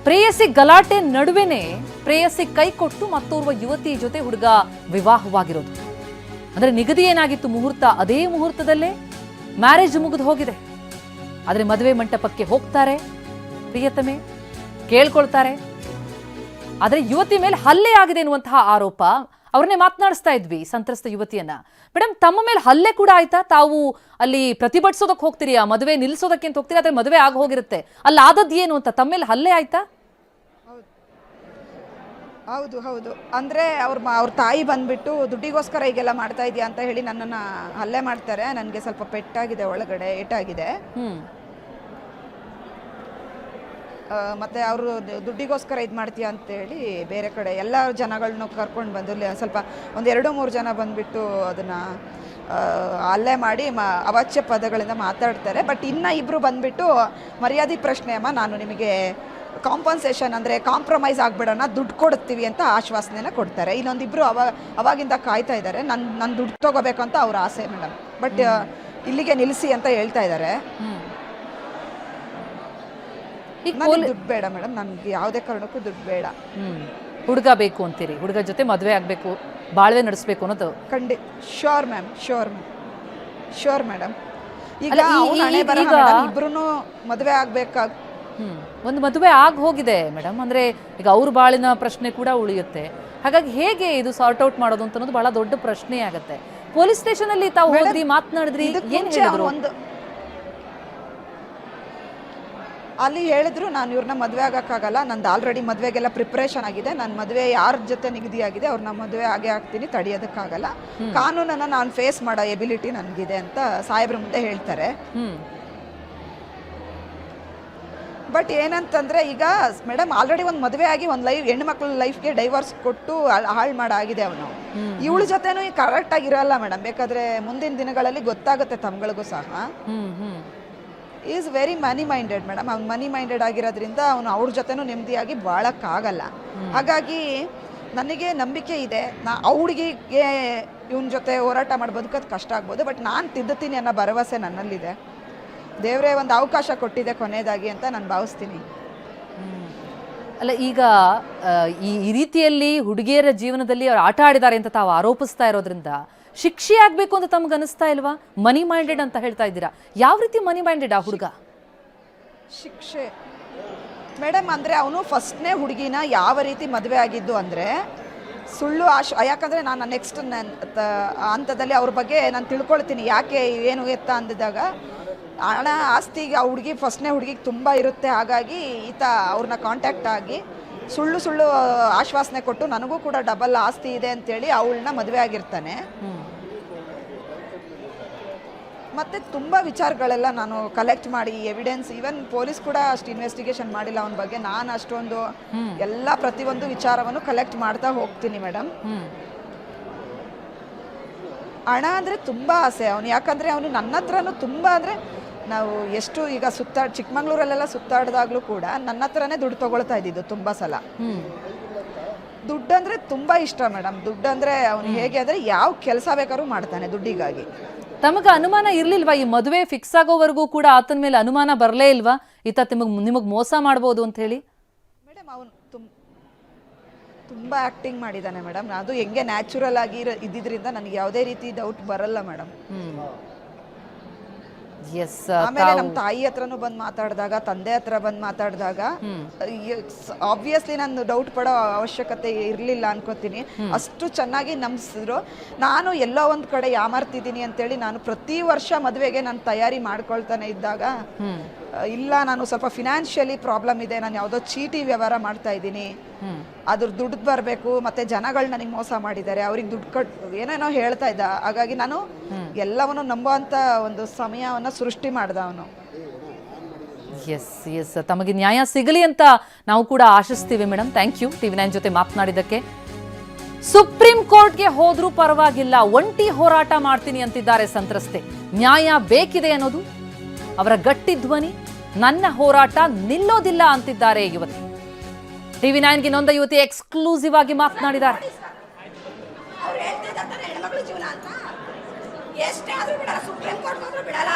ಪ್ರೇಯಸಿ ಗಲಾಟೆ ನಡುವೆನೆ ಪ್ರೇಯಸಿ ಕೈ ಕೊಟ್ಟು ಮತ್ತೋರ್ವ ಯುವತಿ ಜೊತೆ ಹುಡುಗ ವಿವಾಹವಾಗಿರೋದು. ಅಂದ್ರೆ ನಿಗದಿ ಏನಾಗಿತ್ತು ಮುಹೂರ್ತ, ಅದೇ ಮುಹೂರ್ತದಲ್ಲೇ ಮ್ಯಾರೇಜ್ ಮುಗಿದು ಹೋಗಿದೆ. ಆದ್ರೆ ಮದುವೆ ಮಂಟಪಕ್ಕೆ ಹೋಗ್ತಾರೆ ಪ್ರಿಯತಮೆ, ಕೇಳ್ಕೊಳ್ತಾರೆ. ಆದ್ರೆ ಯುವತಿ ಮೇಲೆ ಹಲ್ಲೆ ಆಗಿದೆ ಎನ್ನುವಂತಹ ಆರೋಪ. ಅವ್ರನ್ನೇ ಮಾತನಾಡಿಸ್ತಾ ಇದ್ವಿ ಸಂತ್ರಸ್ತ ಯುವತಿಯನ್ನ. ಮೇಡಮ್, ತಮ್ಮ ಮೇಲೆ ಹಲ್ಲೆ ಕೂಡ ಆಯ್ತಾ? ತಾವು ಅಲ್ಲಿ ಪ್ರತಿಭಟಿಸೋದಕ್ಕೆ ಹೋಗ್ತೀರಿ, ಆ ಮದುವೆ ನಿಲ್ಲಿಸೋದಕ್ಕೆ ಅಂತ ಹೋಗ್ತೀರಿ, ಆದ್ರೆ ಮದುವೆ ಆಗ ಹೋಗಿರುತ್ತೆ, ಅಲ್ಲಿ ಆದದ್ದು ಏನು ಅಂತ ತಮ್ಮ ಮೇಲೆ ಹಲ್ಲೆ ಆಯ್ತಾ? ಹೌದು ಹೌದು. ಅಂದರೆ ಅವ್ರ ತಾಯಿ ಬಂದ್ಬಿಟ್ಟು ದುಡ್ಡಿಗೋಸ್ಕರ ಈಗೆಲ್ಲ ಮಾಡ್ತಾ ಇದೆಯಾ ಅಂತ ಹೇಳಿ ನನ್ನನ್ನು ಹಲ್ಲೆ ಮಾಡ್ತಾರೆ. ನನಗೆ ಸ್ವಲ್ಪ ಪೆಟ್ಟಾಗಿದೆ, ಒಳಗಡೆ ಏಟಾಗಿದೆ. ಮತ್ತು ಅವರು ದುಡ್ಡಿಗೋಸ್ಕರ ಇದು ಮಾಡ್ತೀಯಾ ಅಂತೇಳಿ ಬೇರೆ ಕಡೆ ಎಲ್ಲ ಜನಗಳನ್ನೂ ಕರ್ಕೊಂಡು ಬಂದು ಸ್ವಲ್ಪ ಒಂದು 2-3 ಜನ ಬಂದುಬಿಟ್ಟು ಅದನ್ನು ಹಲ್ಲೆ ಮಾಡಿ ಅವಾಚ್ಯ ಪದಗಳಿಂದ ಮಾತಾಡ್ತಾರೆ. ಬಟ್ ಇನ್ನು ಇಬ್ಬರು ಬಂದುಬಿಟ್ಟು ಮರ್ಯಾದೆ ಪ್ರಶ್ನೆ ಅಮ್ಮ, ನಾನು ನಿಮಗೆ ಕಾಂಪನ್ಸೇಷನ್ ಅಂದರೆ ಕಾಂಪ್ರಮೈಸ್ ಆಗಿಬಿಡೋಣ, ದುಡ್ಡು ಕೊಡ್ತೀವಿ ಅಂತ ಆಶ್ವಾಸನೆನ ಕೊಡ್ತಾರೆ. ಇನ್ನೊಂದಿಬ್ಬರು ಅವಾಗಿಂದ ಕಾಯ್ತಾ ಇದ್ದಾರೆ, ನನ್ನ ದುಡ್ಡು ತೊಗೋಬೇಕು ಅಂತ ಅವ್ರ ಆಸೆ ಮೇಡಮ್. ಬಟ್ ಇಲ್ಲಿಗೆ ನಿಲ್ಲಿಸಿ ಅಂತ ಹೇಳ್ತಾ ಇದ್ದಾರೆ. ದುಡ್ಡು ಬೇಡ ಮೇಡಮ್, ನನಗೆ ಯಾವುದೇ ಕಾರಣಕ್ಕೂ ದುಡ್ಡು ಬೇಡ. ಹುಡುಗ ಬೇಕು ಅಂತೀರಿ, ಹುಡುಗ ಜೊತೆ ಮದುವೆ ಆಗಬೇಕು, ಬಾಳ್ವೆ ನಡೆಸಬೇಕು ಅನ್ನೋದು ಶ್ಯೂರ್ ಮ್ಯಾಮ್, ಶ್ಯೂರ್ ಮೇಡಮ್. ಈಗ ಇಬ್ರು ಮದುವೆ ಆಗ್ಬೇಕಾಗ ಒಂದು ಮದುವೆ ಆಗಿ ಹೋಗಿದೆ ಮೇಡಮ್. ಅಂದ್ರೆ ಈಗ ಅವ್ರ ಬಾಳಿನ ಪ್ರಶ್ನೆ ಕೂಡ ಉಳಿಯುತ್ತೆ. ಹಾಗಾಗಿ ಹೇಗೆ ಇದು ಸಾರ್ಟ್ ಔಟ್ ಮಾಡೋದು ಅಂತ ಅನ್ನೋದು ಬಹಳ ದೊಡ್ಡ ಪ್ರಶ್ನೆ ಆಗುತ್ತೆ. ಪೊಲೀಸ್ ಸ್ಟೇಷನ್ ಅಲ್ಲಿ ತಾವು ಹೋದ್ರಿ, ಮಾತನಾಡಿದ್ರಿ, ಏನ್ ಹೇಳಿದ್ರು? ಅಲ್ಲಿ ಹೇಳಿದ್ರು, ನಾನು ಇವ್ರನ್ನ ಮದುವೆ ಆಗೋಕ್ಕಾಗಲ್ಲ, ನಂದು ಆಲ್ರೆಡಿ ಮದುವೆಗೆಲ್ಲ ಪ್ರಿಪ್ರೇಷನ್ ಆಗಿದೆ, ನನ್ನ ಮದುವೆ ಯಾರ ಜೊತೆ ನಿಗದಿಯಾಗಿದೆ ಅವ್ರನ್ನ ಮದುವೆ ಆಗೇ ಆಗ್ತೀನಿ, ತಡೆಯೋದಕ್ಕಾಗಲ್ಲ, ಕಾನೂನನ್ನು ನಾನು ಫೇಸ್ ಮಾಡೋ ಎಬಿಲಿಟಿ ನನಗಿದೆ ಅಂತ ಸಾಹೇಬ್ರ ಮುಂದೆ ಹೇಳ್ತಾರೆ. ಬಟ್ ಏನಂತಂದರೆ ಈಗ ಮೇಡಮ್ ಆಲ್ರೆಡಿ ಒಂದು ಮದುವೆ ಆಗಿ ಒಂದು ಹೆಣ್ಮಕ್ಳ ಲೈಫ್ಗೆ ಡೈವರ್ಸ್ ಕೊಟ್ಟು ಹಾಳು ಮಾಡಾಗಿದೆ ಅವನು. ಇವಳ ಜೊತೆನೂ ಈಗ ಕರೆಕ್ಟಾಗಿರಲ್ಲ ಮೇಡಮ್. ಬೇಕಾದರೆ ಮುಂದಿನ ದಿನಗಳಲ್ಲಿ ಗೊತ್ತಾಗುತ್ತೆ ತಮ್ಗಳಿಗೂ ಸಹ. Is very money minded madam. ಅವ್ನು ಮನಿ ಮೈಂಡೆಡ್ ಆಗಿರೋದ್ರಿಂದ ಅವನು ಅವ್ರ ಜೊತೆನೂ ನೆಮ್ಮದಿಯಾಗಿ ಬಾಳೋಕ್ಕಾಗಲ್ಲ. ಹಾಗಾಗಿ ನನಗೆ ನಂಬಿಕೆ ಇದೆ, ಹುಡುಗಿಗೆ ಇವನ ಜೊತೆ ಹೋರಾಟ ಮಾಡಿ ಬದುಕೋದು ಕಷ್ಟ ಆಗ್ಬೋದು, ಬಟ್ ನಾನು ತಿದ್ದುತ್ತೀನಿ ಅನ್ನೋ ಭರವಸೆ ನನ್ನಲ್ಲಿದೆ. ದೇವರೇ ಒಂದು ಅವಕಾಶ ಕೊಟ್ಟಿದೆ ಕೊನೆಯದಾಗಿ ಅಂತ ನಾನು ಭಾವಿಸ್ತೀನಿ. ಅಲ್ಲ, ಈಗ ಈ ರೀತಿಯಲ್ಲಿ ಹುಡುಗಿಯರ ಜೀವನದಲ್ಲಿ ಅವ್ರು ಆಟ ಆಡಿದ್ದಾರೆ ಅಂತ ತಾವು ಆರೋಪಿಸ್ತಾ ಇರೋದ್ರಿಂದ ಶಿಕ್ಷೆ ಆಗ್ಬೇಕು ಅಂತ ತಮ್ಗೆ ಅನಿಸ್ತಾ ಇಲ್ವಾ? ಮನಿ ಮೈಂಡೆಡ್ ಅಂತ ಹೇಳ್ತಾ ಇದ್ದೀರಾ, ಯಾವ ರೀತಿ ಮನಿ ಮೈಂಡೆಡ್ ಆ ಹುಡುಗ? ಶಿಕ್ಷೆ ಮೇಡಮ್ ಅಂದರೆ ಅವನು ಫಸ್ಟ್ನೇ ಹುಡುಗಿನ ಯಾವ ರೀತಿ ಮದುವೆ ಆಗಿದ್ದು ಅಂದರೆ ಸುಳ್ಳು ಯಾಕಂದರೆ ನಾನು ನೆಕ್ಸ್ಟ್ ಹಂತದಲ್ಲಿ ಅವ್ರ ಬಗ್ಗೆ ನಾನು ತಿಳ್ಕೊಳ್ತೀನಿ, ಯಾಕೆ ಏನು ಎತ್ತ ಅಂದಿದ್ದಾಗ ಹಣ ಆಸ್ತಿಗೆ ಆ ಹುಡುಗಿ ಫಸ್ಟ್ನೇ ಹುಡುಗಿಗೆ ತುಂಬ ಇರುತ್ತೆ. ಹಾಗಾಗಿ ಈತ ಅವ್ರನ್ನ ಕಾಂಟ್ಯಾಕ್ಟ್ ಆಗಿ ಸುಳ್ಳು ಆಶ್ವಾಸನೆ ಕೊಟ್ಟು ನನಗೂ ಕೂಡ ಡಬಲ್ ಆಸ್ತಿ ಇದೆ ಅಂತೇಳಿ ಅವಳನ್ನ ಮದುವೆ ಆಗಿರ್ತಾನೆ. ಮತ್ತು ತುಂಬ ವಿಚಾರಗಳೆಲ್ಲ ನಾನು ಕಲೆಕ್ಟ್ ಮಾಡಿ ಎವಿಡೆನ್ಸ್, ಈವನ್ ಪೊಲೀಸ್ ಕೂಡ ಅಷ್ಟು ಇನ್ವೆಸ್ಟಿಗೇಷನ್ ಮಾಡಿಲ್ಲ ಅವನ ಬಗ್ಗೆ. ನಾನು ಅಷ್ಟೊಂದು ಎಲ್ಲ ಪ್ರತಿಯೊಂದು ವಿಚಾರವನ್ನು ಕಲೆಕ್ಟ್ ಮಾಡ್ತಾ ಹೋಗ್ತೀನಿ ಮೇಡಮ್. ಹಣ ಅಂದರೆ ತುಂಬ ಆಸೆ ಅವನು, ಯಾಕಂದರೆ ಅವನು ನನ್ನ ಹತ್ರನೂ ತುಂಬ ಅಂದರೆ ನಾವು ಎಷ್ಟು ಈಗ ಚಿಕ್ಕಮಂಗ್ಳೂರಲ್ಲೆಲ್ಲ ಸುತ್ತಾಡಿದಾಗಲೂ ಕೂಡ ನನ್ನ ಹತ್ರನೇ ದುಡ್ಡು ತೊಗೊಳ್ತಾ ಇದ್ದಿದ್ದು ತುಂಬ ಸಲ. ದುಡ್ಡು ಅಂದರೆ ತುಂಬ ಇಷ್ಟ ಮೇಡಮ್. ದುಡ್ಡು ಅಂದರೆ ಅವನು ಹೇಗೆ ಅಂದರೆ ಯಾವ ಕೆಲಸ ಬೇಕಾದ್ರೂ ಮಾಡ್ತಾನೆ ದುಡ್ಡಿಗಾಗಿ. ತಮಗೆ ಅನುಮಾನ ಇರ್ಲಿಲ್ವಾ ಈ ಮದುವೆ ಫಿಕ್ಸ್ ಆಗೋವರೆಗೂ ಕೂಡ ಆತನ ಮೇಲೆ ಅನುಮಾನ ಬರಲೇ ಇಲ್ವಾ ಈತ ನಿಮಗೆ ಮೋಸ ಮಾಡ್ಬೋದು ಅಂತ ಹೇಳಿ? ಮೇಡಮ್ ಅವನು ತುಂಬ ಆ್ಯಕ್ಟಿಂಗ್ ಮಾಡಿದ್ದಾನೆ ಮೇಡಮ್. ಅದು ಹೆಂಗೆ ನ್ಯಾಚುರಲ್ ಆಗಿ ಇದ್ದಿದ್ರಿಂದ ನನಗೆ ಯಾವುದೇ ರೀತಿ ಡೌಟ್ ಬರಲ್ಲ ಮೇಡಮ್. ಆಮೇಲೆ ನಮ್ಮ ತಾಯಿ ಹತ್ರನೂ ಬಂದು ಮಾತಾಡಿದಾಗ, ತಂದೆ ಹತ್ರ ಬಂದು ಮಾತಾಡಿದಾಗ ಆಬ್ವಿಯಸ್ಲಿ ನಾನು ಡೌಟ್ ಪಡೋ ಅವಶ್ಯಕತೆ ಇರಲಿಲ್ಲ ಅನ್ಕೋತೀನಿ. ಅಷ್ಟು ಚೆನ್ನಾಗಿ ನಂಬಿಸಿದ್ರು. ನಾನು ಎಲ್ಲೋ ಒಂದು ಕಡೆ ಯಾಮಾರ್ತಿದ್ದೀನಿ ಅಂತೇಳಿ ನಾನು ಪ್ರತಿ ವರ್ಷ ಮದುವೆಗೆ ನಾನು ತಯಾರಿ ಮಾಡ್ಕೊಳ್ತಾನೆ ಇದ್ದಾಗ, ಇಲ್ಲ ನಾನು ಸ್ವಲ್ಪ ಫಿನಾನ್ಷಿಯಲಿ ಪ್ರಾಬ್ಲಮ್ ಇದೆ, ನಾನು ಯಾವುದೋ ಚೀಟಿ ವ್ಯವಹಾರ ಮಾಡ್ತಾ ಇದ್ದೀನಿ, ಅದ್ರ ದುಡ್ಡು ಬರಬೇಕು, ಮತ್ತೆ ಜನಗಳು ನನಗೆ ಮೋಸ ಮಾಡಿದ್ದಾರೆ, ಅವ್ರಿಗೆ ದುಡ್ಡು ಕಟ್ಟು ಏನೇನೋ ಹೇಳ್ತಾ ಇದ್ದ. ಹಾಗಾಗಿ ನಾನು ಎಲ್ಲವನ್ನು ನಂಬುವಂಥ ಒಂದು ಸಮಯವನ್ನು ಸೃಷ್ಟಿ ಮಾಡ್ದ ಅವನು. ಎಸ್ ತಮಗೆ ನ್ಯಾಯ ಸಿಗಲಿ ಅಂತ ನಾವು ಕೂಡ ಆಶಿಸ್ತೀವಿ ಮೇಡಮ್. ಥ್ಯಾಂಕ್ ಯು TV9 ಜೊತೆ ಮಾತನಾಡಿದ್ದಕ್ಕೆ. ಸುಪ್ರೀಂ ಕೋರ್ಟ್ಗೆ ಹೋದ್ರೂ ಪರವಾಗಿಲ್ಲ, ಒಂಟಿ ಹೋರಾಟ ಮಾಡ್ತೀನಿ ಅಂತಿದ್ದಾರೆ ಸಂತ್ರಸ್ತೆ. ನ್ಯಾಯ ಬೇಕಿದೆ ಅನ್ನೋದು ಅವರ ಗಟ್ಟಿ ಧ್ವನಿ. ನನ್ನ ಹೋರಾಟ ನಿಲ್ಲೋದಿಲ್ಲ ಅಂತಿದ್ದಾರೆ ಯುವತಿ. TV9ಗೆ ನೊಂದ ಯುವತಿ ಎಕ್ಸ್ಕ್ಲೂಸಿವ್ ಆಗಿ ಮಾತನಾಡಿದ್ದಾರೆ. ಸುಪ್ರೀಂ ಕೋರ್ಟ್ ಬಿಡಲ್ಲ.